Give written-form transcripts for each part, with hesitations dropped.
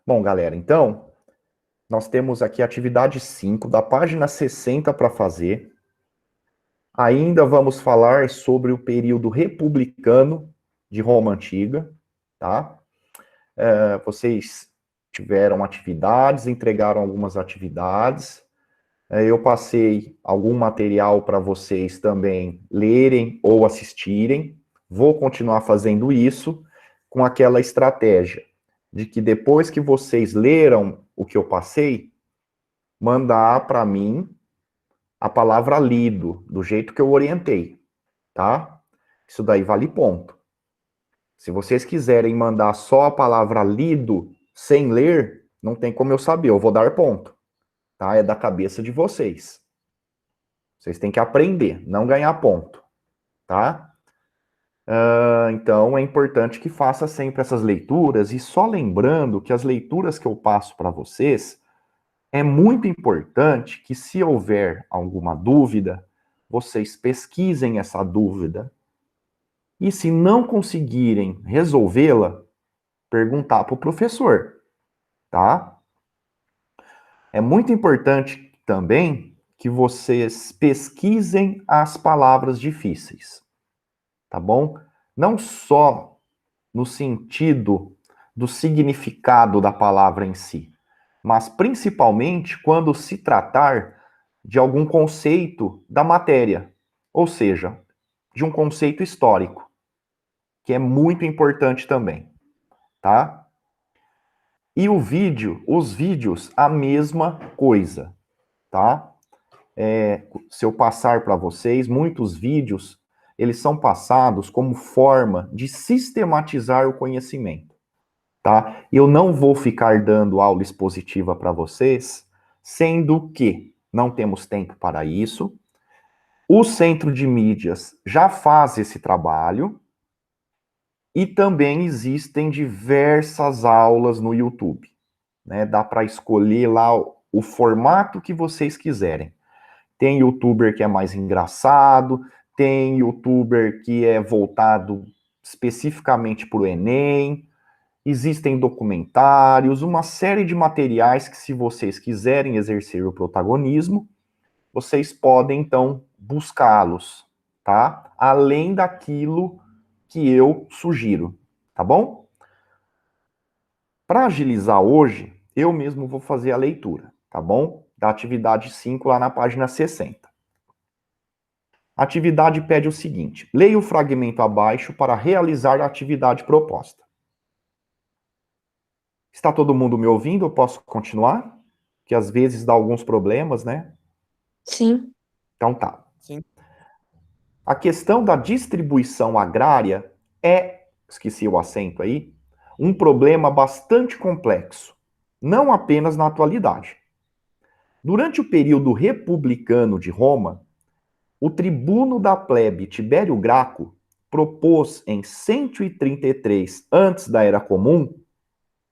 Bom, galera, então, nós temos aqui a atividade 5 da página 60 para fazer. Ainda vamos falar sobre o período republicano de Roma Antiga, tá? Vocês tiveram atividades, entregaram algumas atividades. Eu passei algum material para vocês também lerem ou assistirem. Vou continuar fazendo isso com aquela estratégia de que depois que vocês leram o que eu passei, mandar para mim a palavra lido, do jeito que eu orientei, tá? Isso daí vale ponto. Se vocês quiserem mandar só a palavra lido sem ler, não tem como eu saber, eu vou dar ponto, tá? É da cabeça de vocês. Vocês têm que aprender, não ganhar ponto, tá? Então é importante que faça sempre essas leituras, e só lembrando que as leituras que eu passo para vocês, é muito importante que, se houver alguma dúvida, vocês pesquisem essa dúvida. E se não conseguirem resolvê-la, perguntar para o professor, tá? É muito importante também que vocês pesquisem as palavras difíceis, tá bom? Não só no sentido do significado da palavra em si, mas principalmente quando se tratar de algum conceito da matéria, ou seja, de um conceito histórico, que é muito importante também, tá? E os vídeos, a mesma coisa, tá? Se eu passar para vocês, muitos vídeos, eles são passados como forma de sistematizar o conhecimento, tá? Eu não vou ficar dando aula expositiva para vocês, sendo que não temos tempo para isso. O Centro de Mídias já faz esse trabalho e também existem diversas aulas no YouTube, né? Dá para escolher lá o formato que vocês quiserem. Tem youtuber que é mais engraçado, tem youtuber que é voltado especificamente para o Enem, existem documentários, uma série de materiais que, se vocês quiserem exercer o protagonismo, vocês podem, então, buscá-los, tá? Além daquilo que eu sugiro, tá bom? Para agilizar hoje, eu mesmo vou fazer a leitura, tá bom? Da atividade 5 lá na página 60. A atividade pede o seguinte: leia o fragmento abaixo para realizar a atividade proposta. Está todo mundo me ouvindo? Eu posso continuar? Que às vezes dá alguns problemas, né? Sim. Então tá. Sim. A questão da distribuição agrária é, esqueci o acento aí, um problema bastante complexo, não apenas na atualidade. Durante o período republicano de Roma, o tribuno da plebe Tibério Graco propôs em 133 antes da Era Comum,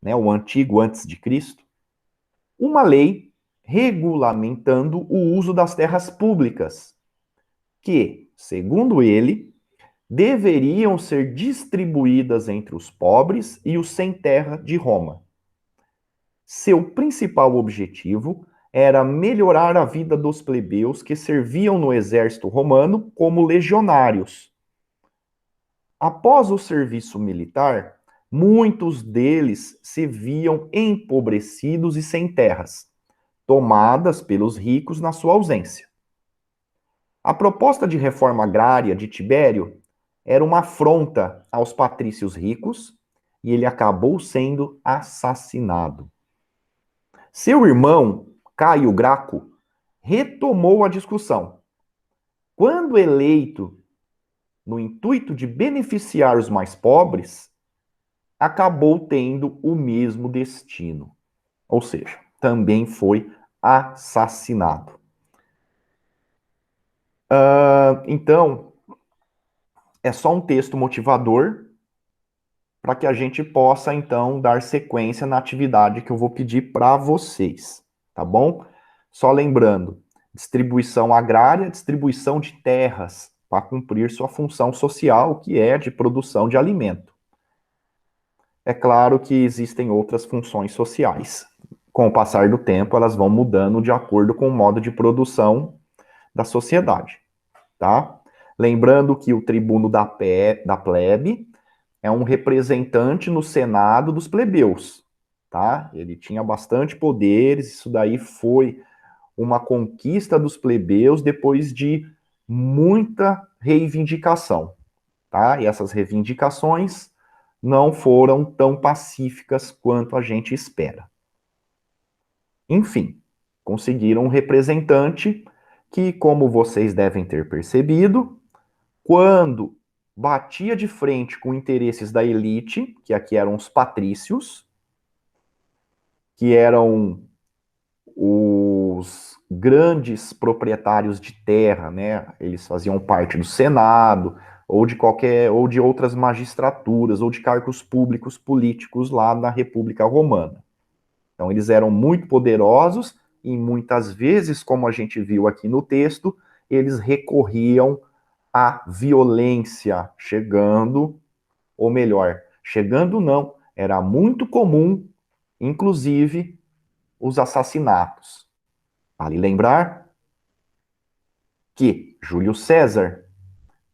né, o antigo antes de Cristo, uma lei regulamentando o uso das terras públicas, que, segundo ele, deveriam ser distribuídas entre os pobres e os sem terra de Roma. Seu principal objetivo era melhorar a vida dos plebeus que serviam no exército romano como legionários. Após o serviço militar, muitos deles se viam empobrecidos e sem terras, tomadas pelos ricos na sua ausência. A proposta de reforma agrária de Tibério era uma afronta aos patrícios ricos e ele acabou sendo assassinado. Seu irmão, Caio Graco, retomou a discussão. Quando eleito no intuito de beneficiar os mais pobres, acabou tendo o mesmo destino. Ou seja, também foi assassinado. Então, é só um texto motivador para que a gente possa, então, dar sequência na atividade que eu vou pedir para vocês, tá bom? Só lembrando, distribuição agrária, distribuição de terras para cumprir sua função social, que é de produção de alimento. É claro que existem outras funções sociais. Com o passar do tempo, elas vão mudando de acordo com o modo de produção da sociedade, tá? Lembrando que o tribuno da plebe é um representante no Senado dos plebeus, tá? Ele tinha bastante poderes, isso daí foi uma conquista dos plebeus depois de muita reivindicação, tá? E essas reivindicações não foram tão pacíficas quanto a gente espera. Enfim, conseguiram um representante que, como vocês devem ter percebido, quando batia de frente com interesses da elite, que aqui eram os patrícios, que eram os grandes proprietários de terra, né? Eles faziam parte do Senado ou de qualquer ou de outras magistraturas ou de cargos públicos políticos lá na República Romana. Então eles eram muito poderosos e muitas vezes, como a gente viu aqui no texto, eles recorriam à violência, chegando, ou melhor, chegando não, era muito comum, inclusive, os assassinatos. Vale lembrar que Júlio César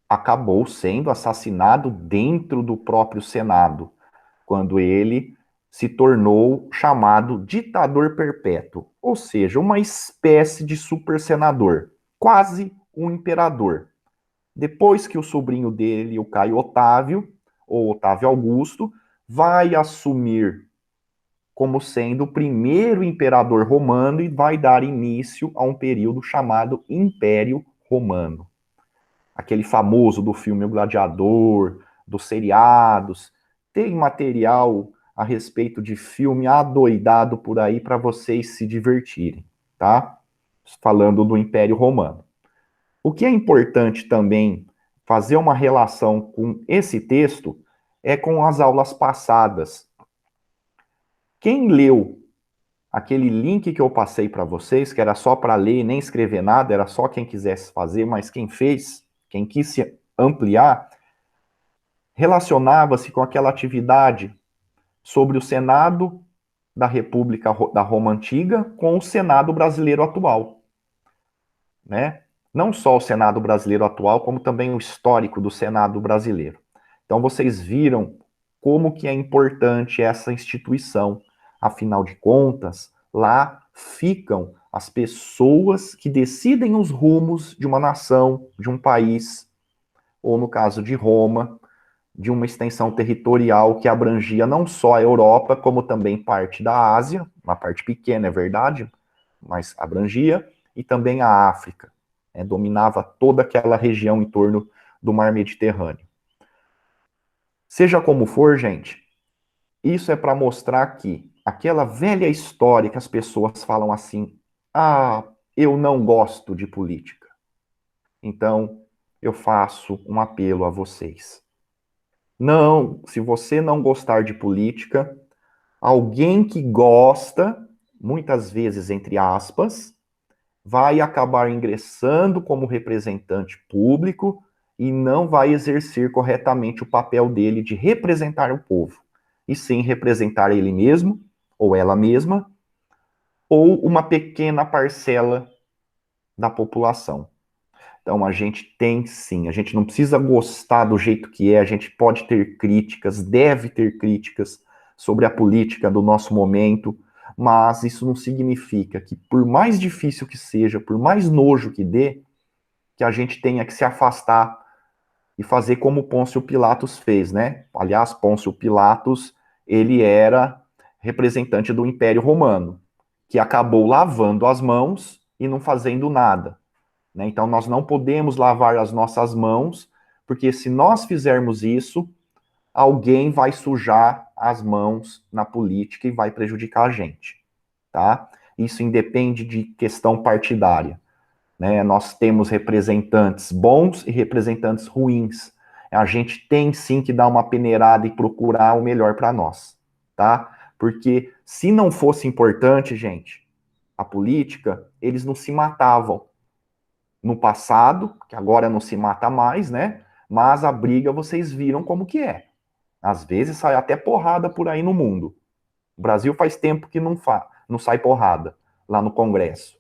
acabou sendo assassinado dentro do próprio Senado, quando ele se tornou chamado ditador perpétuo, ou seja, uma espécie de super senador, quase um imperador. Depois que o sobrinho dele, o Caio Otávio, ou Otávio Augusto, vai assumir como sendo o primeiro imperador romano e vai dar início a um período chamado Império Romano. Aquele famoso do filme O Gladiador, dos seriados, tem material a respeito de filme adoidado por aí para vocês se divertirem, tá? Falando do Império Romano. O que é importante também fazer uma relação com esse texto é com as aulas passadas. Quem leu aquele link que eu passei para vocês, que era só para ler e nem escrever nada, era só quem quisesse fazer, mas quem fez, quem quis se ampliar, relacionava-se com aquela atividade sobre o Senado da República da Roma Antiga com o Senado brasileiro atual, né? Não só o Senado brasileiro atual, como também o histórico do Senado brasileiro. Então vocês viram como que é importante essa instituição. Afinal de contas, lá ficam as pessoas que decidem os rumos de uma nação, de um país, ou no caso de Roma, de uma extensão territorial que abrangia não só a Europa, como também parte da Ásia, uma parte pequena, é verdade, mas abrangia, e também a África. Né, dominava toda aquela região em torno do Mar Mediterrâneo. Seja como for, gente, isso é para mostrar que aquela velha história que as pessoas falam assim: ah, eu não gosto de política. Então, eu faço um apelo a vocês. Não, se você não gostar de política, alguém que gosta, muitas vezes entre aspas, vai acabar ingressando como representante público e não vai exercer corretamente o papel dele de representar o povo, e sim representar ele mesmo, ou ela mesma, ou uma pequena parcela da população. Então a gente tem sim, a gente não precisa gostar do jeito que é, a gente pode ter críticas, deve ter críticas sobre a política do nosso momento, mas isso não significa que, por mais difícil que seja, por mais nojo que dê, que a gente tenha que se afastar e fazer como Pôncio Pilatos fez, né? Aliás, Pôncio Pilatos, ele era representante do Império Romano, que acabou lavando as mãos e não fazendo nada. Né? Então, nós não podemos lavar as nossas mãos, porque se nós fizermos isso, alguém vai sujar as mãos na política e vai prejudicar a gente, tá? Isso independe de questão partidária, né? Nós temos representantes bons e representantes ruins. A gente tem sim que dar uma peneirada e procurar o melhor para nós, tá? Porque se não fosse importante, gente, a política, eles não se matavam no passado, que agora não se mata mais, né? Mas a briga vocês viram como que é. Às vezes sai até porrada por aí no mundo. O Brasil faz tempo que não sai porrada lá no Congresso.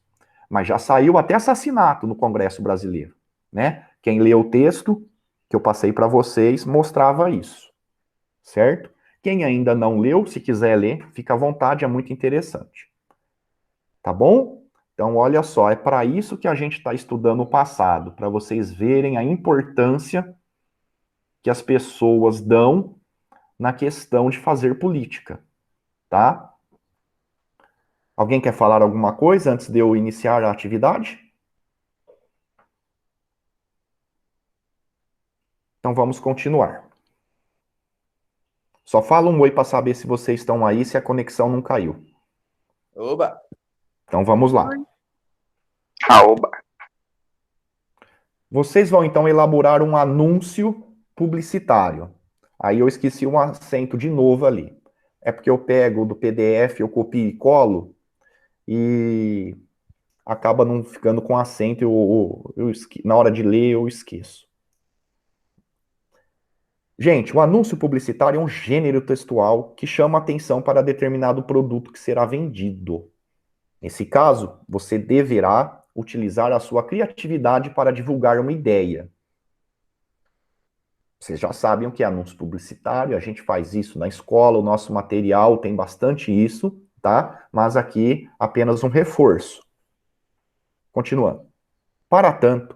Mas já saiu até assassinato no Congresso brasileiro, né? Quem lê o texto que eu passei para vocês mostrava isso, certo? Quem ainda não leu, se quiser ler, fica à vontade, é muito interessante. Tá bom? Então, olha só, é para isso que a gente está estudando o passado, para vocês verem a importância que as pessoas dão na questão de fazer política, tá? Alguém quer falar alguma coisa antes de eu iniciar a atividade? Então vamos continuar. Só fala um oi para saber se vocês estão aí, se a conexão não caiu. Oba! Então vamos lá. Aoba! Vocês vão então elaborar um anúncio publicitário. Aí eu esqueci um acento de novo ali. É porque eu pego do PDF, eu copio e colo e acaba não ficando com acento. Na hora de ler eu esqueço. Gente, o anúncio publicitário é um gênero textual que chama atenção para determinado produto que será vendido. Nesse caso, você deverá utilizar a sua criatividade para divulgar uma ideia. Vocês já sabem o que é anúncio publicitário, a gente faz isso na escola, o nosso material tem bastante isso, tá? Mas aqui apenas um reforço. Continuando. Para tanto,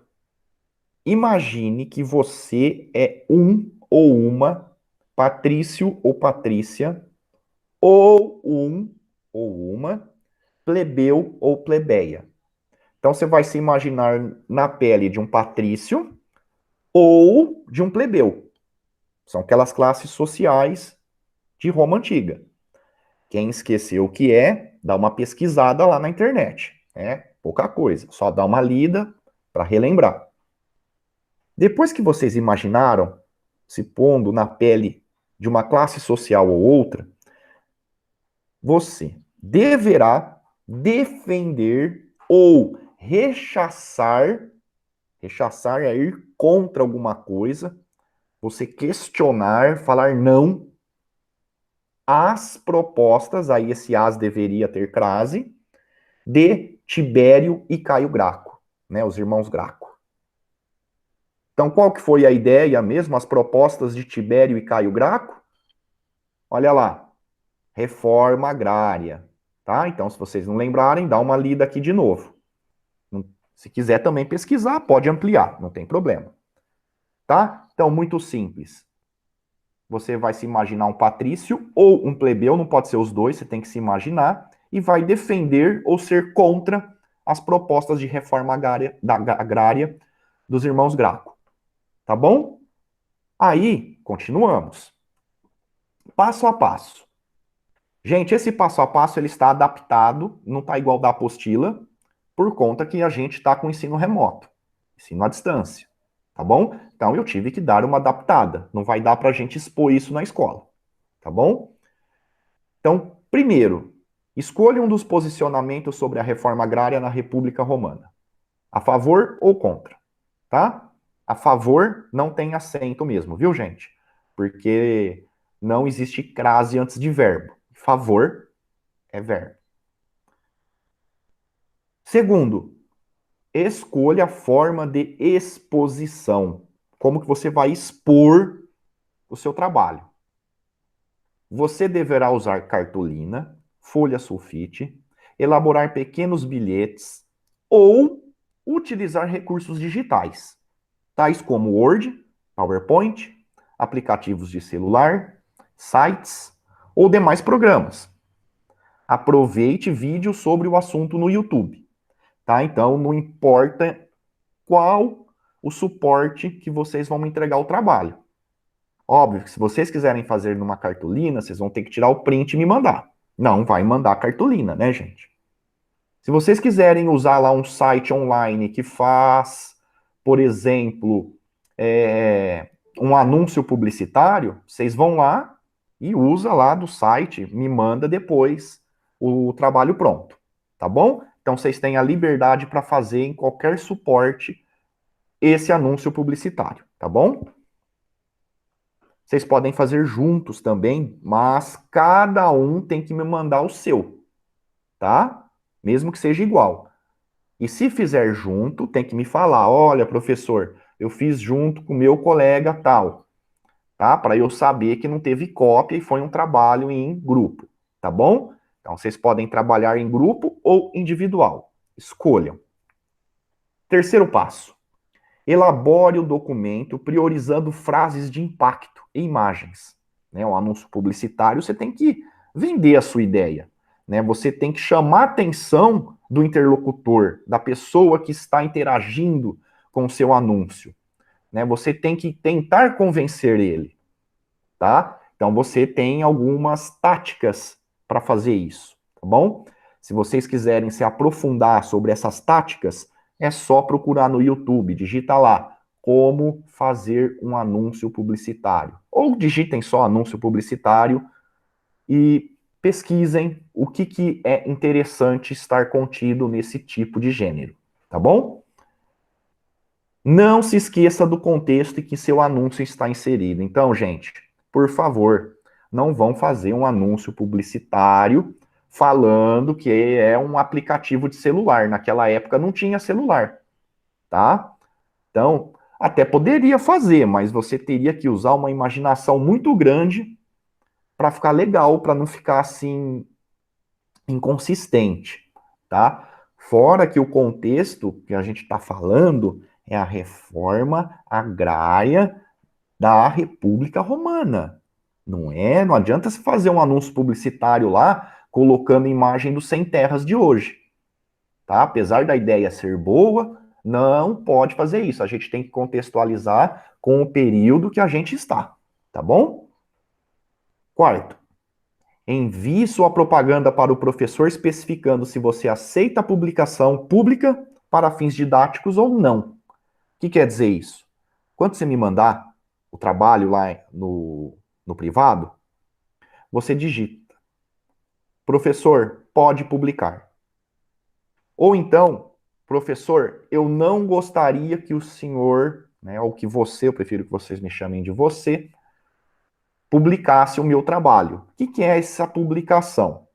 imagine que você é um ou uma Patrício ou Patrícia, ou um ou uma plebeu ou plebeia. Então você vai se imaginar na pele de um patrício ou de um plebeu. São aquelas classes sociais de Roma antiga. Quem esqueceu o que é, dá uma pesquisada lá na internet. É pouca coisa, só dá uma lida para relembrar. Depois que vocês imaginaram se pondo na pele de uma classe social ou outra, você deverá defender ou rechaçar é ir contra alguma coisa, você questionar, falar não às propostas, aí esse as deveria ter crase, de Tibério e Caio Graco, né, os irmãos Graco. Então, qual que foi a ideia mesmo, as propostas de Tibério e Caio Graco? Olha lá, reforma agrária, tá? Então, se vocês não lembrarem, dá uma lida aqui de novo. Se quiser também pesquisar, pode ampliar, não tem problema. Tá? Então, muito simples. Você vai se imaginar um patrício ou um plebeu, não pode ser os dois, você tem que se imaginar, e vai defender ou ser contra as propostas de reforma agrária dos irmãos Graco. Tá bom? Aí, continuamos. Passo a passo. Gente, esse passo a passo ele está adaptado, não está igual da apostila, por conta que a gente está com ensino remoto, ensino à distância, tá bom? Então eu tive que dar uma adaptada, não vai dar para a gente expor isso na escola, tá bom? Então, primeiro, escolha um dos posicionamentos sobre a reforma agrária na República Romana. A favor ou contra, tá? A favor não tem acento mesmo, viu, gente? Porque não existe crase antes de verbo. Favor é verbo. Segundo, escolha a forma de exposição. Como que você vai expor o seu trabalho? Você deverá usar cartolina, folha sulfite, elaborar pequenos bilhetes ou utilizar recursos digitais, tais como Word, PowerPoint, aplicativos de celular, sites ou demais programas. Aproveite vídeos sobre o assunto no YouTube, tá? Então não importa qual o suporte que vocês vão me entregar o trabalho. Óbvio que se vocês quiserem fazer numa cartolina, vocês vão ter que tirar o print e me mandar. Não vai mandar cartolina, né, gente? Se vocês quiserem usar lá um site online que faz, por exemplo, um anúncio publicitário, vocês vão lá e usa lá do site, me manda depois o trabalho pronto, tá bom? Então vocês têm a liberdade para fazer em qualquer suporte esse anúncio publicitário, tá bom? Vocês podem fazer juntos também, mas cada um tem que me mandar o seu, tá? Mesmo que seja igual. E se fizer junto, tem que me falar: olha, professor, eu fiz junto com o meu colega tal, tá? Para eu saber que não teve cópia e foi um trabalho em grupo, tá bom? Então vocês podem trabalhar em grupo ou individual. Escolham. Terceiro passo: elabore o documento priorizando frases de impacto e imagens. Né? Um anúncio publicitário, você tem que vender a sua ideia. Né? Você tem que chamar a atenção do interlocutor, da pessoa que está interagindo com o seu anúncio. Né? Você tem que tentar convencer ele. Tá? Então você tem algumas táticas para fazer isso, tá bom? Se vocês quiserem se aprofundar sobre essas táticas, é só procurar no YouTube, digita lá como fazer um anúncio publicitário. Ou digitem só anúncio publicitário e pesquisem o que é interessante estar contido nesse tipo de gênero, tá bom? Não se esqueça do contexto em que seu anúncio está inserido. Então, gente, por favor, não vão fazer um anúncio publicitário falando que é um aplicativo de celular. Naquela época não tinha celular, tá? Então, até poderia fazer, mas você teria que usar uma imaginação muito grande para ficar legal, para não ficar assim inconsistente, tá? Fora que o contexto que a gente está falando é a reforma agrária da República Romana. Não é? Não adianta se fazer um anúncio publicitário lá colocando imagem dos sem terras de hoje, tá? Apesar da ideia ser boa, não pode fazer isso. A gente tem que contextualizar com o período que a gente está, tá bom? Quarto, envie sua propaganda para o professor especificando se você aceita a publicação pública para fins didáticos ou não. O que quer dizer isso? Quando você me mandar o trabalho lá no privado, você digita: professor, pode publicar. Ou então, professor, eu não gostaria que o senhor, né, ou que você, eu prefiro que vocês me chamem de você, publicasse o meu trabalho. O que é essa publicação?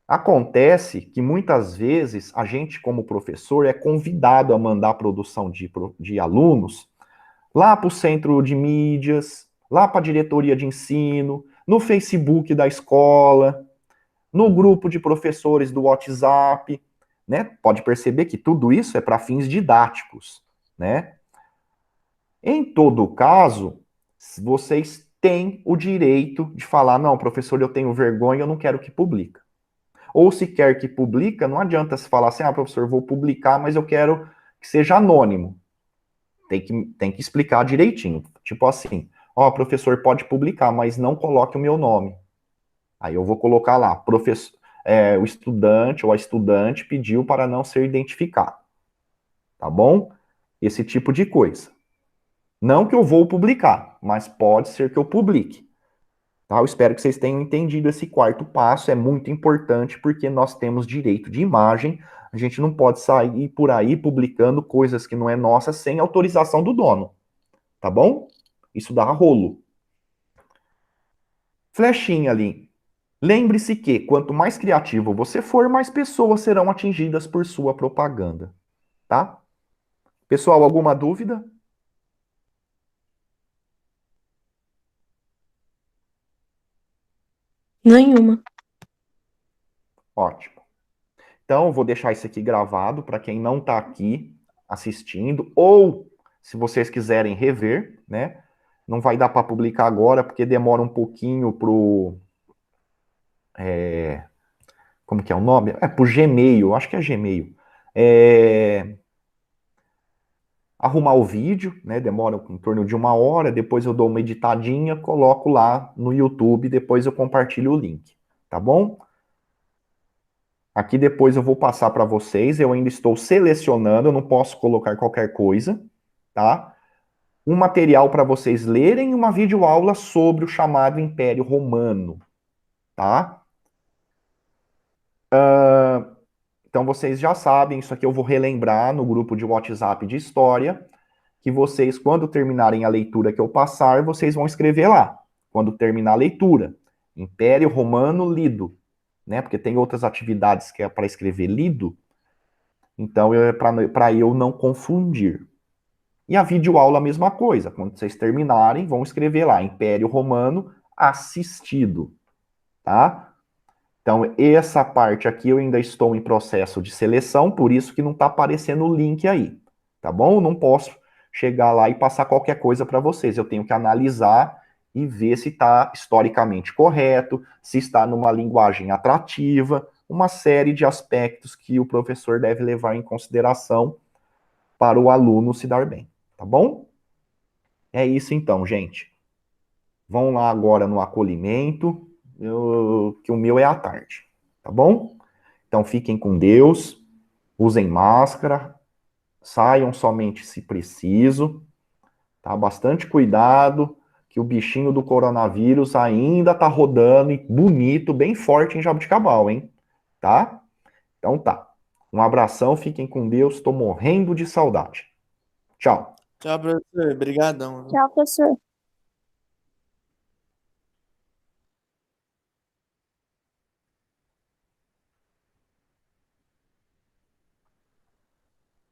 Acontece que muitas vezes a gente, como professor, é convidado a mandar a produção de alunos lá para o centro de mídias, lá para a diretoria de ensino, no Facebook da escola, no grupo de professores do WhatsApp, né? Pode perceber que tudo isso é para fins didáticos, né? Em todo caso, vocês têm o direito de falar: não, professor, eu tenho vergonha, eu não quero que publique. Ou se quer que publica, não adianta se falar assim: ah, professor, vou publicar, mas eu quero que seja anônimo. Tem que explicar direitinho. Tipo assim: ó, professor, pode publicar, mas não coloque o meu nome. Aí eu vou colocar lá: professor, o estudante ou a estudante pediu para não ser identificado. Tá bom? Esse tipo de coisa. Não que eu vou publicar, mas pode ser que eu publique. Tá? Eu espero que vocês tenham entendido esse quarto passo, é muito importante porque nós temos direito de imagem, a gente não pode sair por aí publicando coisas que não é nossa sem autorização do dono, tá bom? Isso dá rolo. Flechinha ali. Lembre-se que quanto mais criativo você for, mais pessoas serão atingidas por sua propaganda, tá? Pessoal, alguma dúvida? Nenhuma. Ótimo. Então, eu vou deixar isso aqui gravado para quem não está aqui assistindo, ou se vocês quiserem rever, né? Não vai dar para publicar agora, porque demora um pouquinho pro. Como que é o nome? Pro Gmail, acho que é Gmail. Arrumar o vídeo, né? Demora em torno de 1 hora, depois eu dou uma editadinha, coloco lá no YouTube, depois eu compartilho o link, tá bom? Aqui depois eu vou passar para vocês, eu ainda estou selecionando, eu não posso colocar qualquer coisa, tá? Um material para vocês lerem e uma videoaula sobre o chamado Império Romano, tá? Então vocês já sabem, isso aqui eu vou relembrar no grupo de WhatsApp de história, que vocês, quando terminarem a leitura que eu passar, vocês vão escrever lá, quando terminar a leitura. Império Romano lido, né? Porque tem outras atividades que é para escrever lido, então é para eu não confundir. E a videoaula a mesma coisa, quando vocês terminarem, vão escrever lá, Império Romano assistido, tá? Então, essa parte aqui eu ainda estou em processo de seleção, por isso que não está aparecendo o link aí, tá bom? Eu não posso chegar lá e passar qualquer coisa para vocês. Eu tenho que analisar e ver se está historicamente correto, se está numa linguagem atrativa, uma série de aspectos que o professor deve levar em consideração para o aluno se dar bem, tá bom? É isso então, gente. Vão lá agora no acolhimento, que o meu é à tarde, tá bom? Então fiquem com Deus, usem máscara, saiam somente se preciso, tá? Bastante cuidado, que o bichinho do coronavírus ainda tá rodando e bonito, bem forte em Jaboticabal, hein? Tá? Então tá. Um abração, fiquem com Deus, tô morrendo de saudade. Tchau. Tchau, professor. Obrigadão. Tchau, professor.